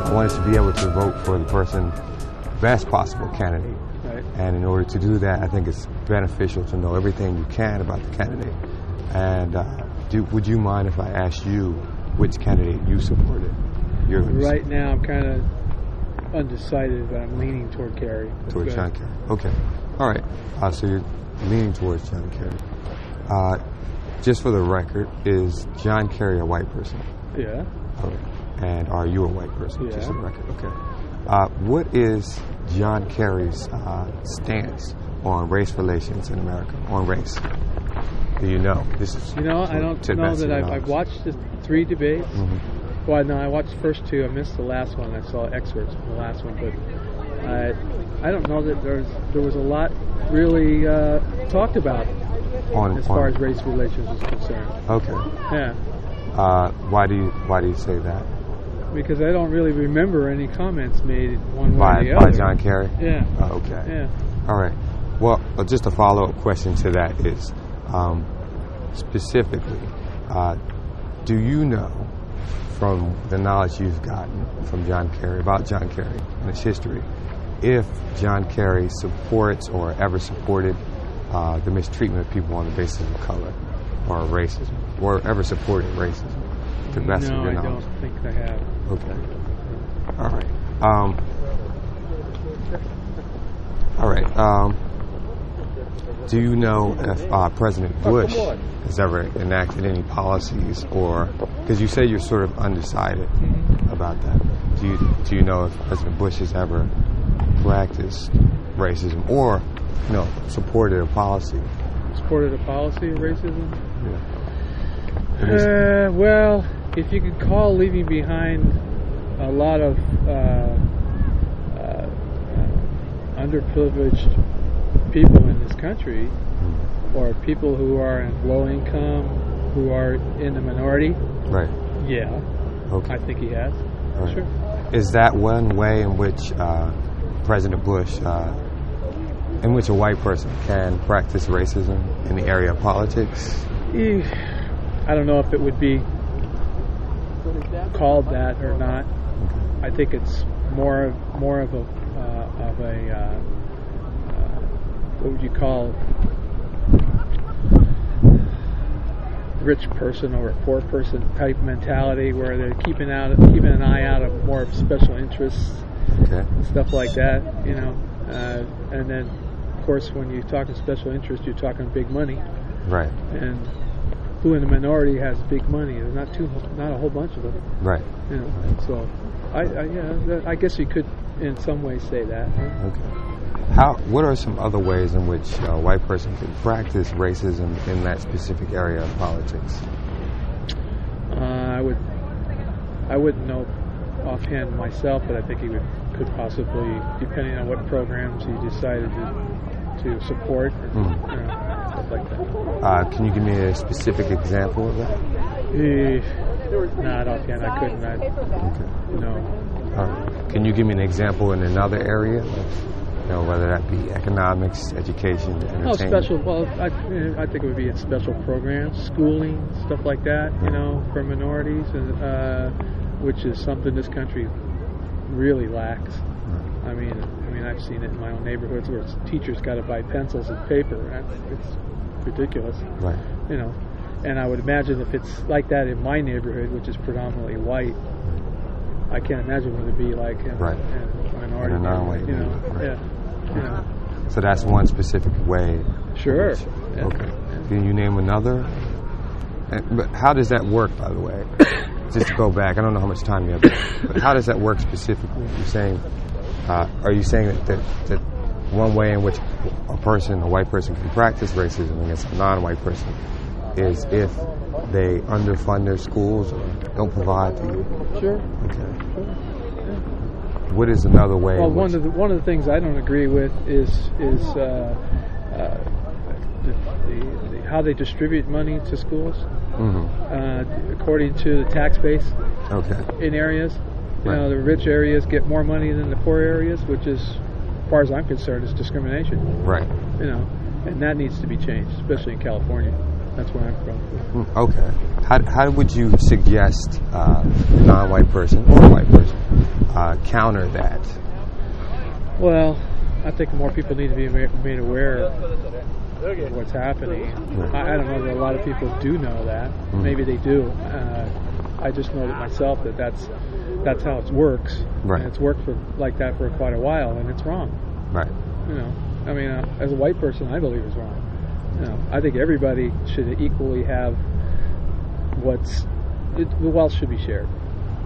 I wanted to be able to vote for the person, best possible candidate. Right. And in order to do that, I think it's beneficial to know everything you can about the candidate. And would you mind if I asked you which candidate you supported? Right now, I'm kind of undecided, but I'm leaning toward Kerry. Towards John Kerry. Okay. All right. So you're leaning towards John Kerry. Just for the record, is John Kerry a white person? Yeah. Okay. And are you a white person? Yeah. Just for the record. Okay. What is John Kerry's stance on race relations in America? On race? Do you know? This is. I don't know that I've watched the 3 debates. Mm-hmm. Well, no, I watched the first 2. I missed the last one. I saw excerpts from the last one, but I don't know that there was a lot really talked about as far as race relations is concerned. Okay. Yeah. Why do you say that? Because I don't really remember any comments made one way or the other. By John Kerry? Yeah. Okay. Yeah. All right. Well, just a follow-up question to that is, specifically, do you know, from the knowledge you've gotten from John Kerry, about John Kerry and his history, if John Kerry supports or ever supported the mistreatment of people on the basis of color or racism, or ever supported racism, to the best of your knowledge? No, I don't think I have. Okay. All right. All right. Do you know if President Bush has ever enacted any policies, or because you say you're sort of undecided about that? Do you know if President Bush has ever practiced racism or supported a policy? Supported a policy of racism? Yeah. Well, if you could call leaving behind a lot of underprivileged people in this country, or people who are in low income, who are in the minority, right? Yeah. Okay. I think he has. Right. Sure. Is that one way in which President Bush, in which a white person can practice racism in the area of politics? I don't know if it would be called that or not. I think it's more of a what would you call rich person or a poor person type mentality, where they're keeping an eye out of more of special interests, stuff like that, and then of course when you're talking special interest, you're talking big money, right? And who in the minority has big money? There's not a whole bunch of them, right? So I guess you could in some ways say that. Right? Okay. What are some other ways in which a white person can practice racism in that specific area of politics? I wouldn't know offhand myself, but I think he could possibly, depending on what programs he decided to support, stuff like that. Can you give me a specific example of that? Not offhand, I couldn't. Okay. No. Can you give me an example in another area? Whether that be economics, education, entertainment. Special. Well, I think it would be in special programs, schooling, stuff like that. For minorities, and which is something this country really lacks. I mean, I've seen it in my own neighborhoods where teachers got to buy pencils and paper. It's ridiculous. Right. And I would imagine if it's like that in my neighborhood, which is predominantly white, I can't imagine what it'd be like in a minority. In a non-white neighborhood. Right. Yeah. So that's one specific way. Sure. Yeah. Okay. Can you name another? But how does that work, by the way? Just to go back, I don't know how much time you have, but how does that work specifically? Are you saying that one way in which a white person can practice racism against a non-white person is if they underfund their schools or don't provide to you? Sure. Okay. Sure. What is another way? Well, one of the things I don't agree with is how they distribute money to schools, according to the tax base. Okay. In areas, the rich areas get more money than the poor areas, which is, as far as I'm concerned, is discrimination. Right. And that needs to be changed, especially in California. That's where I'm from. Okay. How would you suggest a non-white person or a white person counter that? Well, I think more people need to be made aware of what's happening. I don't know that a lot of people do know that. Maybe they do. I just know that myself that's how it works. Right. And it's worked like that for quite a while, and it's wrong. Right. You know, I mean, as a white person, I believe it's wrong. You know, I think everybody should equally have the wealth should be shared.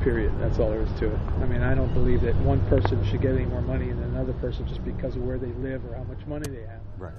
Period. That's all there is to it. I mean, I don't believe that one person should get any more money than another person just because of where they live or how much money they have. Right.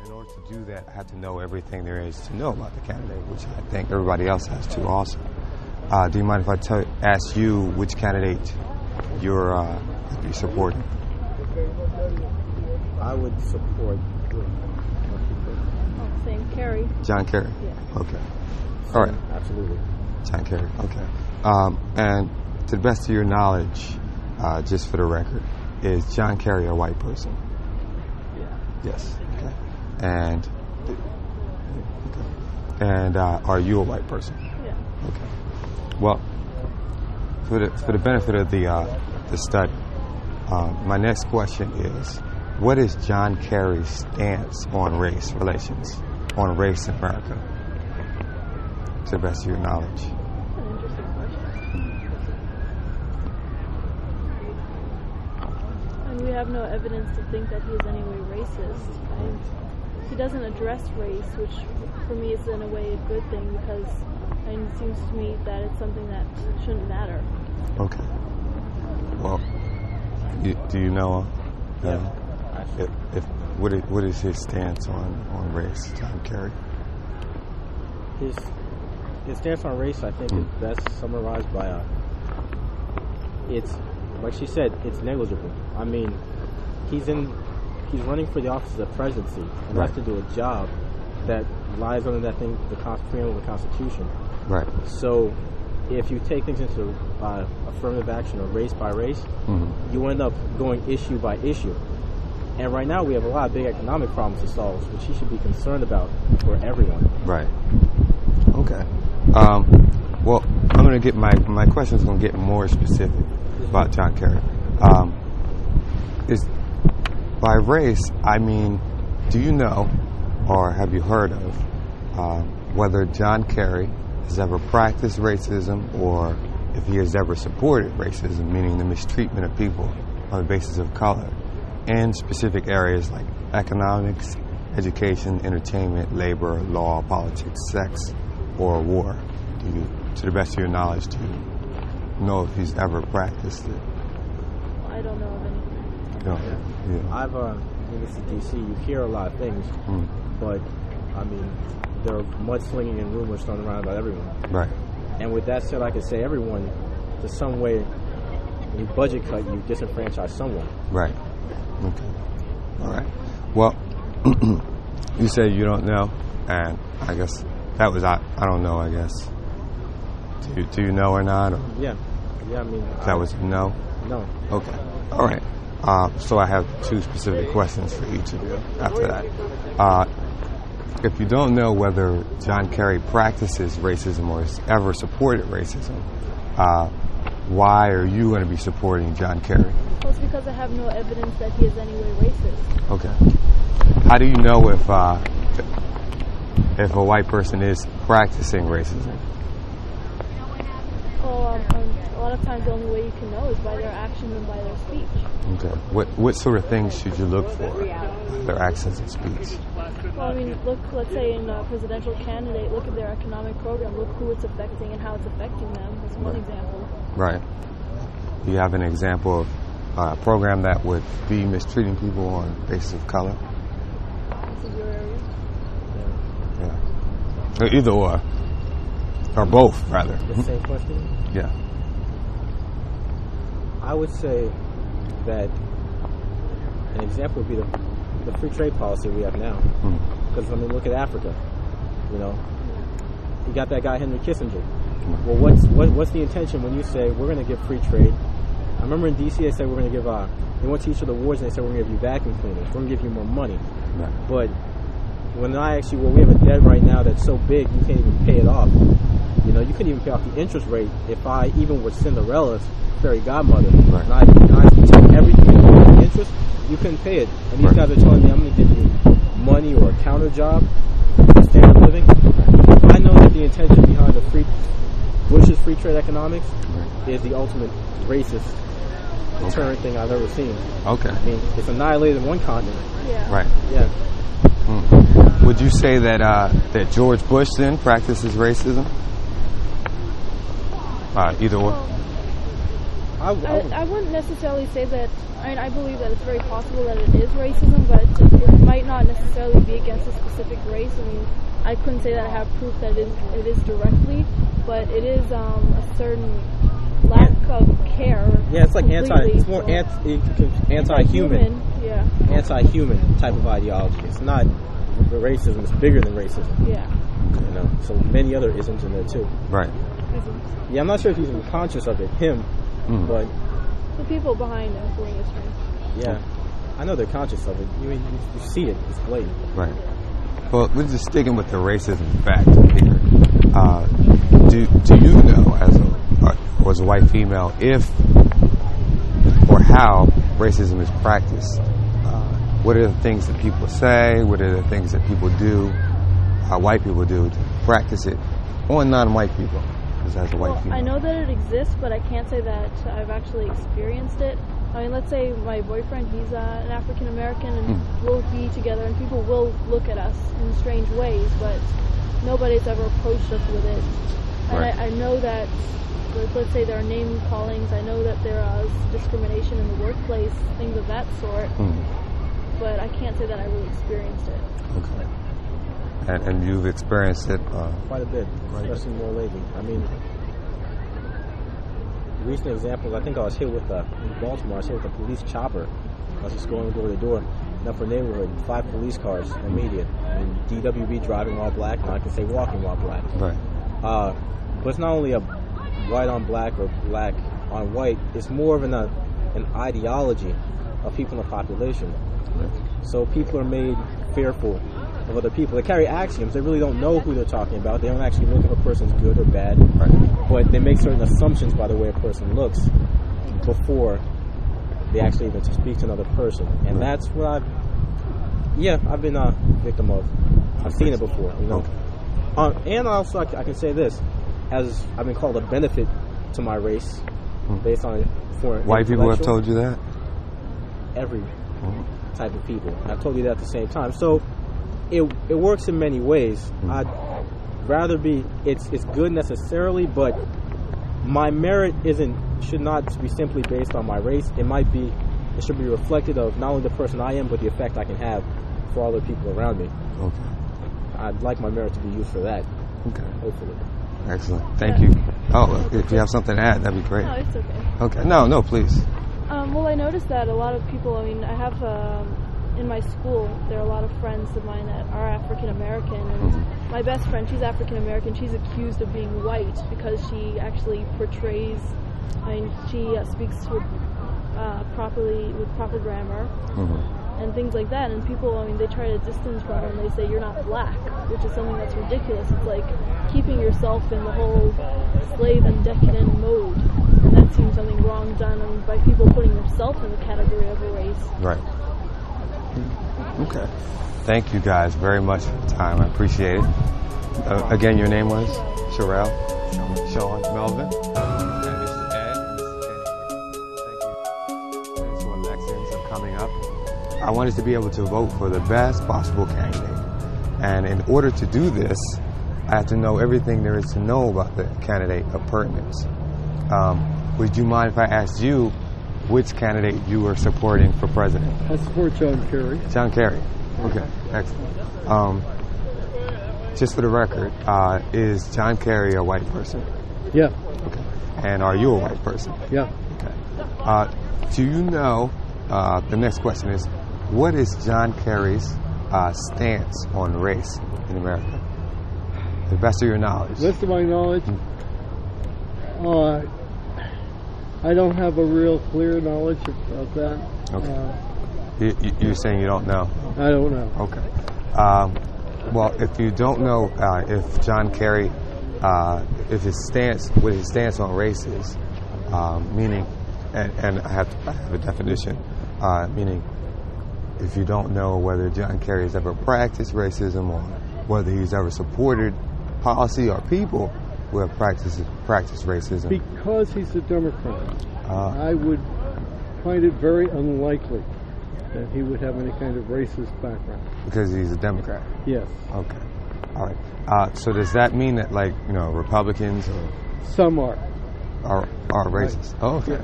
In order to do that, I have to know everything there is to know about the candidate, which I think everybody else has to also. Do you mind if I ask you which candidate you're supporting? I would support Same, Kerry. John Kerry? Yeah. Okay. All right. Absolutely. John Kerry, okay. And to the best of your knowledge, just for the record, is John Kerry a white person? Yeah. Yes. Okay. And are you a white person? Yeah. Okay. Well, for the benefit of the study, my next question is, what is John Kerry's stance on race relations, on race in America? To the best of your knowledge. That's an interesting question. And we have no evidence to think that he is any way racist. He doesn't address race, which for me is in a way a good thing because it seems to me that it's something that shouldn't matter. Okay. Well, do you know? What is his stance on race, John Kerry? His stance on race, I think, is best summarized by it's like she said, it's negligible. I mean, he's running for the office of the presidency and has to do a job that lies under that thing, the preamble of the Constitution. Right. So, if you take things into affirmative action or race by race, you end up going issue by issue. And right now we have a lot of big economic problems to solve, which he should be concerned about for everyone. Right. Okay. Well, I'm going to get my question's going to get more specific about John Kerry. Is by race, I mean, do you know or have you heard of whether John Kerry has ever practiced racism or if he has ever supported racism, meaning the mistreatment of people on the basis of color in specific areas like economics, education, entertainment, labor, law, politics, sex, or war? To the best of your knowledge, do you know if he's ever practiced it? I don't know of anything. No. Yeah. I've in this is DC. You hear a lot of things, but I mean, there are mudslinging and rumors thrown around about everyone. Right. And with that said, I could say everyone, to some way, when you budget cut, you disenfranchise someone. Right. Okay. All right. Well, you say you don't know, and I guess that was I don't know. I guess. Do you know or not? Or? Yeah. I mean. That was no. No. Okay. All right. So I have two specific questions for each of you after that. If you don't know whether John Kerry practices racism or has ever supported racism, why are you going to be supporting John Kerry? Well, it's because I have no evidence that he is any way racist. Okay. How do you know if a white person is practicing racism? Well, a lot of times the only way you can know is by their actions and by their speech. Okay. What sort of things should you look for? Their actions and speech. Well, I mean, look, let's say in a presidential candidate, look at their economic program, look who it's affecting and how it's affecting them. That's one example. Right. Do you have an example of a program that would be mistreating people on the basis of color? This is your area? Yeah. Either or both, rather. The same question? Yeah. I would say that an example would be the free trade policy we have now. Because, I mean, look at Africa. You know, you got that guy Henry Kissinger. Well, what's the intention when you say we're going to give free trade I remember in DC they said we're going to give they went to each of the wards and they said we're going to give you vacuum cleaners, we're going to give you more money. Right. But when I actually, well, we have a debt right now that's so big you can't even pay it off. You know, you couldn't even pay off the interest rate if I even was Cinderella's fairy godmother. Right. And I take everything with the interest, you couldn't pay it. And these guys are telling me I'm going to give you money or a counter job, standard living. I know that the intention behind the Bush's free trade economics is the ultimate racist deterrent thing I've ever seen. Okay. I mean, it's annihilated one continent. Yeah. Right. Yeah. Would you say that that George Bush then practices racism? Either or. I wouldn't necessarily say that. I mean, I believe that it's very possible that it is racism, but it might not necessarily be against a specific race. I mean, I couldn't say that I have proof that it is directly, but it is a certain lack of care. Yeah, it's like it's more anti-human. Yeah. Anti-human type of ideology. It's not the racism. It's bigger than racism. Yeah. You know, so many other isms in there too. Right. Isms. Yeah, I'm not sure if he's even conscious of it, but the people behind him for history. Yeah, I know they're conscious of it. You see it. It's blatant. Right. Well, we're just sticking with the racism factor here. Do you know, as a white female, if or how racism is practiced? What are the things that people say? What are the things that people do, white people do, to practice it on non-white people? As a white female. I know that it exists, but I can't say that I've actually experienced it. I mean, let's say my boyfriend, he's an African American, and we'll be together, and people will look at us in strange ways, but nobody's ever approached us with it. And Right. I know that, let's say there are name callings, I know that there is discrimination in the workplace, things of that sort, but I can't say that I really experienced it. Okay. And you've experienced it Quite a bit, especially more lately. I mean, recent examples, I think I was hit with, in Baltimore, I was hit with a police chopper. I was just going door to door in upper neighborhood, 5 police cars immediate. And DWB driving while black, and I can say walking while black. right. But it's not only a white on black or black on white, it's more of an ideology of people in the population. So people are made fearful of other people. They carry axioms. They really don't know who they're talking about. They don't actually look if a person's good or bad. Right. But they make certain assumptions by the way a person looks before they actually even speak to another person. And that's what I've been a victim of. I've seen it before, you know. Okay. And also, I can say this, as I've been called a benefit to my race based on foreign White people have told you that? Every type of people. I've told you that at the same time. So it works in many ways. I'd rather be it's good necessarily, but my merit should not be simply based on my race. It should be reflected of not only the person I am, but the effect I can have for other people around me. Okay. I'd like my merit to be used for that. Okay. Hopefully. Excellent. Thank you. Oh, if you have something to add, that'd be great. No, it's okay. Okay. No, please. Well, I noticed that a lot of people, I mean, I have, in my school, there are a lot of friends of mine that are African American, and my best friend, she's African American, she's accused of being white because she actually portrays, I mean, she speaks with proper grammar, and things like that, and people, I mean, they try to distance from her, and they say, you're not black, which is something that's ridiculous. It's like keeping yourself in the whole slave and decadent mode, and that seems something wrong done by people putting themselves in the category of a race. Right. Okay. Thank you guys very much for the time. I appreciate it. Again, your name was? Sherelle? Sean? Melvin? And this is Ed. And this is Keni. Thank you. Thanks to elections are coming up. I wanted to be able to vote for the best possible candidate. And in order to do this, I have to know everything there is to know about the candidate of pertinence. Would you mind if I asked you which candidate you were supporting for president? I support John Kerry. John Kerry. Okay, excellent. Just for the record, is John Kerry a white person? Yeah. Okay. And are you a white person? Yeah. Okay. Do you know, the next question is, what is John Kerry's stance on race in America? To the best of your knowledge. Best of my knowledge, I don't have a real clear knowledge of that. Okay. You're saying you don't know? I don't know. Okay. Well, if you don't know if John Kerry, if his stance, what his stance on race is, meaning, and I have a definition, meaning, if you don't know whether John Kerry has ever practiced racism or whether he's ever supported policy or people who have practiced racism. Because he's a Democrat, I would find it very unlikely that he would have any kind of racist background. Because he's a Democrat? Yes. Okay. All right. So does that mean that, like, Republicans some are racist? Right. Oh, okay.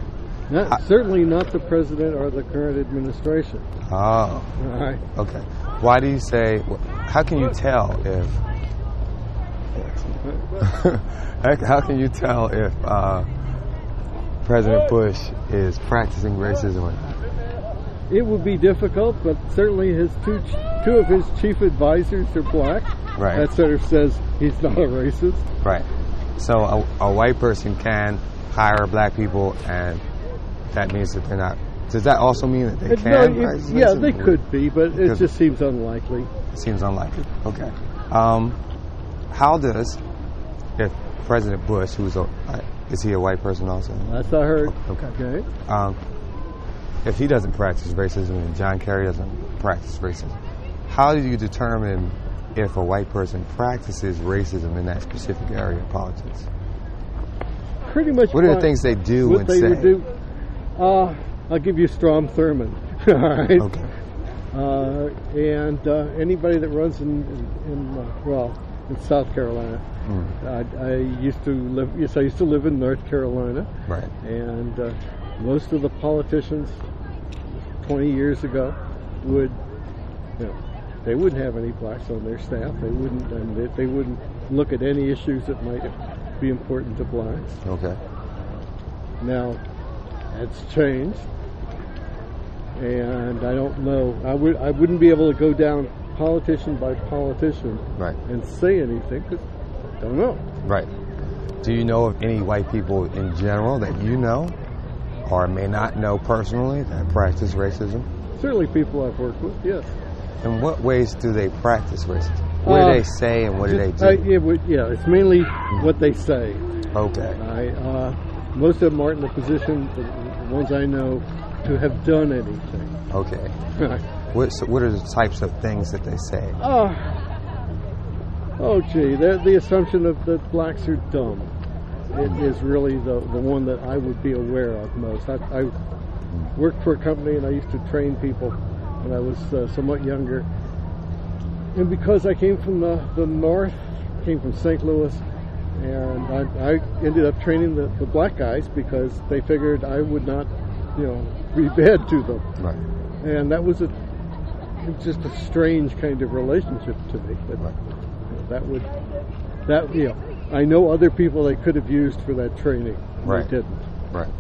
Yeah. Certainly not the president or the current administration. Oh. All right. Okay. Why do you say? How can you tell if? How can you tell if President Bush is practicing racism or not? It would be difficult, but certainly his two of his chief advisors are black. Right. That sort of says he's not a racist. Right. So a white person can hire black people, and that means that they're not. Does that also mean that they can? Yeah, they could be, but it just seems unlikely. It seems unlikely. Okay. How does, if President Bush, is he a white person also? That's what I heard. Okay. If he doesn't practice racism and John Kerry doesn't practice racism, how do you determine if a white person practices racism in that specific area of politics? Pretty much. What are the things they do what and they say? Would do, I'll give you Strom Thurmond. All right. Okay. And anybody that runs in South Carolina. I used to live in North Carolina. Right. And most of the politicians 20 years ago they wouldn't have any blacks on their staff. They wouldn't look at any issues that might be important to blacks. Okay. Now, that's changed, and I don't know. I wouldn't be able to go down politician by politician, right, and say anything because I don't know. Right. Do you know of any white people in general that you know or may not know personally that practice racism? Certainly, people I've worked with. Yes. In what ways do they practice racism? What do they say and what do they do? It's mainly what they say. Okay. Most of them aren't in the position, the ones I know, to have done anything. Okay. What are the types of things that they say? The assumption of that blacks are dumb. It is really the one that I would be aware of most. I worked for a company and I used to train people when I was somewhat younger. And because I came from the north, came from St. Louis, and I ended up training the black guys because they figured I would not, be bad to them. Right. And that was just a strange kind of relationship to me. But right. I know other people they could have used for that training. Right. They didn't. Right.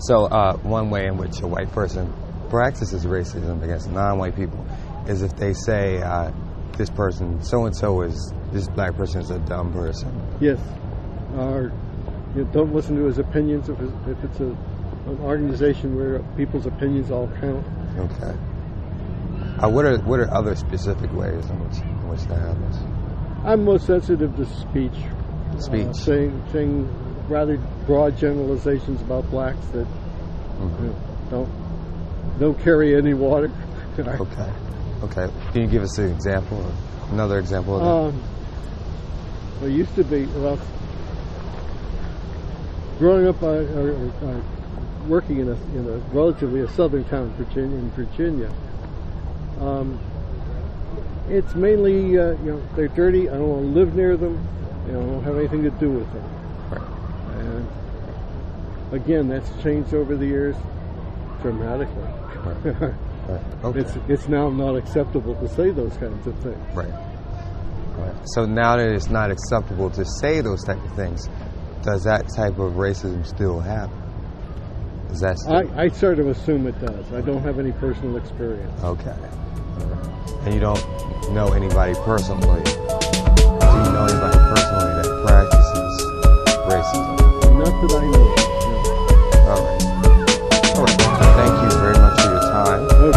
So one way in which a white person practices racism against non-white people is if they say this person, so-and-so this black person is a dumb person. Yes. Or don't listen to his opinions if it's an organization where people's opinions all count. Okay. What are other specific ways in which that happens? I'm most sensitive to speech. Saying rather broad generalizations about blacks that don't carry any water. Okay. Can you give us an example, or another example of that? It used to be, growing up, working in a relatively a southern town, Virginia. It's mainly, they're dirty. I don't want to live near them. I don't have anything to do with them. Right. And again, that's changed over the years dramatically. Right. Right. Okay. It's now not acceptable to say those kinds of things. Right. Right. So now that it's not acceptable to say those type of things, does that type of racism still happen? Is that still... I sort of assume it does. I don't have any personal experience. Okay. And you don't know anybody personally? Do you know anybody personally that practices racism? Not that I know. No. time. Okay.